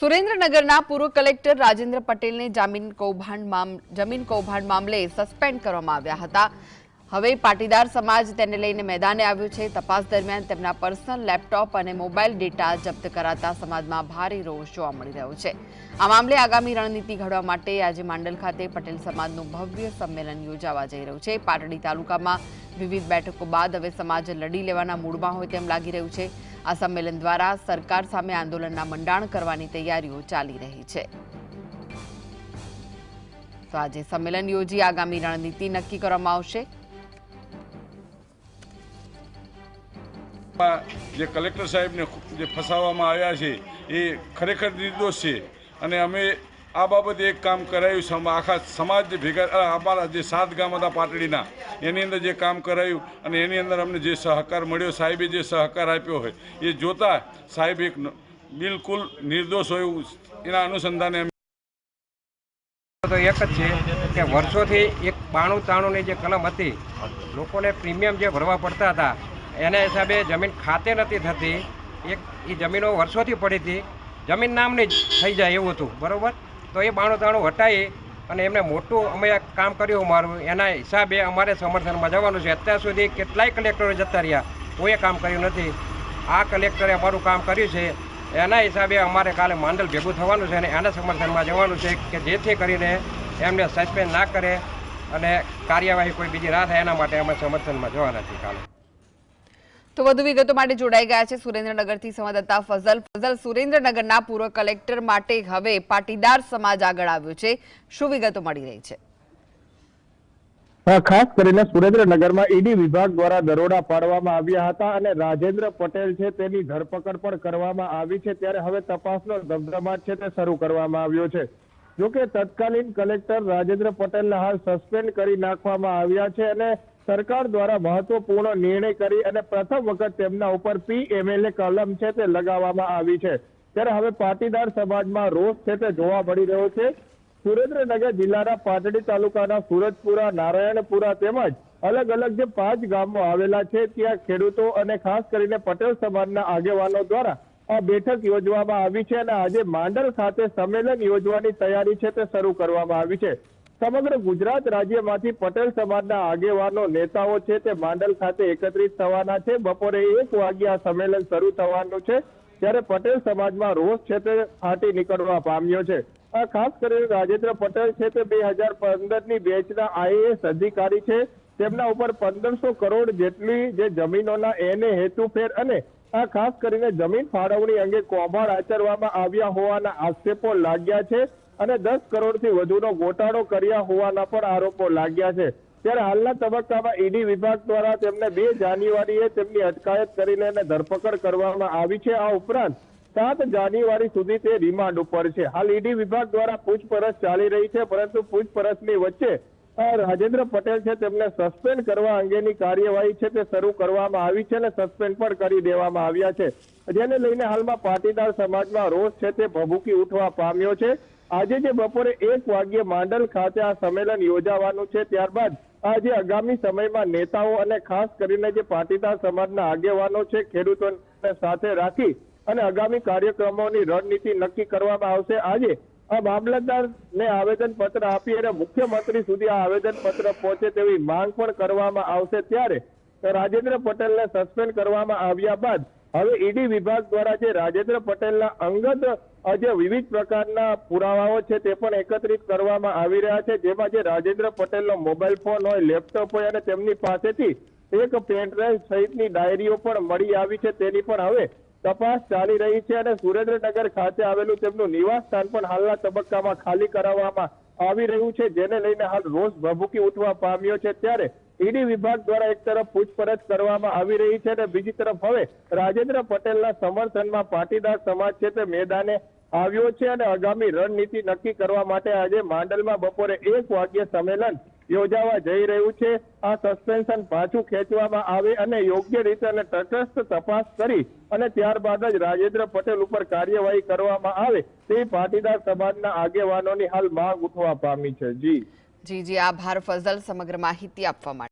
સુરેન્દ્રનગરના પૂર્વ કલેક્ટર રાજેન્દ્ર પટેલને જમીન કૌભાંડ મામલે સસ્પેન્ડ કરવામાં આવ્યા હતા। હવે પાટીદાર સમાજ તેને લઈને મેદાને આવ્યો છે। તપાસ દરમિયાન તેમના પર્સનલ લેપટોપ અને મોબાઈલ ડેટા જપ્ત કરાતા સમાજમાં ભારે રોષ જોવા મળી રહ્યો છે। આ મામલે આગામી રણનીતિ ઘડવા માટે આજે માંડલ ખાતે પટેલ સમાજનું ભવ્ય સંમેલન યોજાવા જઈ રહ્યું છે। પાટડી તાલુકામાં વિવિધ બેઠકો બાદ હવે સમાજ લડી લેવાના મૂડમાં હોય તેમ લાગી રહ્યું છે। આ સંમેલન દ્વારા સરકાર સામે આંદોલનના મંડાણ કરવાની તૈયારીઓ ચાલી રહી છે। તો આજે સંમેલન યોજી આગામી રણનીતિ નક્કી કરવામાં આવશે। જે કલેક્ટર સાહેબને જે ફસાવવામાં આવ્યા છે એ ખરેખર નિર્દોષ છે અને અમે આ બાબતે એક કામ કરાયું આખા સમાજ ભેગા અમારા જે 7 ગામ હતા પાટડીના એની અંદર જે કામ કરાયું અને એની અંદર અમને જે સહકાર મળ્યો સાહેબે જે સહકાર આપ્યો હોય એ જોતા સાહેબ એક બિલકુલ નિર્દોષ હોય એના અનુસંધાને તો એક જ છે કે વર્ષોથી એક 92-93ની જે કલમ હતી લોકોને પ્રીમિયમ જે ભરવા પડતા હતા એના હિસાબે જમીન ખાતે નથી થતી। એક એ જમીનો વર્ષોથી પડી હતી, જમીન નામની જ થઈ જાય એવું હતું, બરાબર। તો એ 92-93 હટાવી અને એમને મોટું અમે કામ કર્યું અમારું, એના હિસાબે અમારે સમર્થનમાં જવાનું છે। અત્યાર સુધી કેટલાય કલેક્ટરો જતા રહ્યા, કોઈએ કામ કર્યું નથી। આ કલેક્ટરે અમારું કામ કર્યું છે, એના હિસાબે અમારે કાલે માંડલ ભેગું થવાનું છે અને એના સમર્થનમાં જવાનું છે કે જેથી કરીને એમને સસ્પેન્ડ ના કરે અને કાર્યવાહી કોઈ બીજી ના થાય, એના માટે અમે સમર્થનમાં જવાના છીએ કાલે। તો વધુ વિગતો માટે જોડાઈ ગયા છે સુરેન્દ્રનગરથી સંવાદદાતા ફઝલ। સુરેન્દ્રનગરના પૂર્વ કલેક્ટર માટે હવે પાટીદાર સમાજ આગળ આવ્યો છે, શું વિગતો મળી રહી છે? ખાસ કરીને સુરેન્દ્રનગરમાં ઈડી વિભાગ દ્વારા દરોડા પાડવામાં આવ્યા હતા અને રાજેન્દ્ર પટેલ છે તેની ધરપકડ પણ કરવામાં આવી છે। ત્યારે હવે તપાસનો ધમધમાટ છે તે શરૂ કરવામાં આવ્યો છે। જોકે તત્કાલીન કલેક્ટર રાજેન્દ્ર પટેલને હાલ સસ્પેન્ડ કરી નાખવામાં આવ્યા છે અને સરકાર દ્વારા મહત્વપૂર્ણ નિર્ણય કરી અને પ્રથમ વખત તેમના ઉપર PMLA કલમ છે તે લગાવવામાં આવી છે। ત્યારે હવે પાટીદાર સમાજમાં રોષ છે તે જોવા મળી રહ્યો છે। સુરેન્દ્રનગર જિલ્લાના પાટડી તાલુકાના સુરજપુરા, નારાયણપુરા તેમજ અલગ અલગ જે 5 ગામો આવેલા છે ત્યાં ખેડૂતો અને ખાસ કરીને પટેલ સમાજના આગેવાનો દ્વારા આ બેઠક યોજવામાં આવી છે અને આજે માંડલ ખાતે સંમેલન યોજવાની તૈયારી છે તે શરૂ કરવામાં આવી છે। સમગ્ર ગુજરાત રાજ્યમાંથી પટેલ સમાજના આગેવાનો નેતાઓ છે તે માંડલ ખાતે એકત્રિત થવાના છે। બપોરે 1 વાગ્યે આ સંમેલન શરૂ થવાનું છે। ત્યારે પટેલ સમાજમાં રોષ છે તે ફાટી નીકળવા પામ્યો છે। આ ખાસ કરીને રાજેન્દ્ર પટેલ છે તે 2015ની બેચના IAS અધિકારી છે। તેમના ઉપર 1500 કરોડ જેટલી જે જમીનોના એને હેતુફેર અને આ ખાસ કરીને જમીન ફાળવણી અંગે કૌભાંડ આચરવામાં આવ્યા હોવાના આક્ષેપો લાગ્યા છે અને 10 કરોડથી વધુનો ગોટાળો કર્યા હોવાના પણ આરોપો લાગ્યા છે। ત્યારે હાલના તબક્કામાં ઈડી વિભાગ દ્વારા તેમને 2 જાન્યુઆરીએ તેમની અટકાયત કરીને ધરપકડ કરવામાં આવી છે। આ ઉપરાંત 7 જાન્યુઆરી સુધી તે રિમાન્ડ ઉપર છે। હાલ ઈડી વિભાગ દ્વારા પૂછપરછ ચાલી રહી છે, પરંતુ પૂછપરછની વચ્ચે રાજેન્દ્ર પટેલ છે તેમને સસ્પેન્ડ કરવા અંગેની કાર્યવાહી છે તે શરૂ કરવામાં આવી છે અને સસ્પેન્ડ પણ કરી દેવામાં આવ્યા છે, જેને લઈને હાલમાં પાટીદાર સમાજમાં રોષ છે તે ભભૂકી ઉઠવા પામ્યો છે। આજે જે બપોરે 1 વાગ્યે માંડલ ખાતે આ સંમેલન યોજાવાનું છે, ત્યારબાદ આજે આગામી સમયમાં નેતાઓ અને ખાસ કરીને જે પાટીદાર સમાજના આગેવાનો છે ખેડૂતોને સાથે રાખી અને આગામી કાર્યક્રમોની રણનીતિ નક્કી કરવામાં આવશે। આજે આ મામલતદારને આવેદનપત્ર આપી અને મુખ્યમંત્રી સુધી આ આવેદનપત્ર પહોંચે તેવી માંગ પણ કરવામાં આવશે। ત્યારે રાજેન્દ્ર પટેલને સસ્પેન્ડ કરવામાં આવ્યા બાદ હવે ઈડી વિભાગ દ્વારા જે રાજેન્દ્ર પટેલના અંગત જે વિવિધ પ્રકારના પુરાવાઓ છે તે પણ એકત્રિત કરવામાં આવી રહ્યા છે, જેમાં જે રાજેન્દ્ર પટેલનો મોબાઈલ ફોન હોય, લેપટોપ હોય અને તેમની પાસેથી એક પેનડ્રાઈવ સહિતની ડાયરીઓ પણ મળી આવી છે, તેની પણ હવે તપાસ ચાલી રહી છે અને સુરેન્દ્રનગર ખાતે આવેલું તેમનું નિવાસ સ્થાન પણ હાલના તબક્કામાં ખાલી કરાવવામાં આવી રહ્યું છે, જેને લઈને હાલ રોષ ભભૂકી ઉઠવા પામ્યો છે। ત્યારે ઈડી વિભાગ દ્વારા એક તરફ પૂછપરછ કરવામાં આવી રહી છે અને બીજી તરફ હવે રાજેન્દ્ર પટેલના સમર્થનમાં પાટીદાર સમાજ છે તે મેદાને આવ્યો છે અને આગામી રણનીતિ નક્કી કરવા માટે આજે માંડલમાં બપોરે 1 વાગ્યે સંમેલન યોજાવા જઈ રહ્યું છે। આ સસ્પેન્શન પાછું ખેંચવામાં આવે અને યોગ્ય રીતે અને તટસ્થ તપાસ કરી અને ત્યારબાદ જ રાજેન્દ્ર પટેલ ઉપર કાર્યવાહી કરવામાં આવે તે પાટીદાર સમાજના આગેવાનોની હાલ માંગ ઉઠવા પામી છે। જી આભાર ફઝલ સમગ્ર માહિતી આપવા માટે।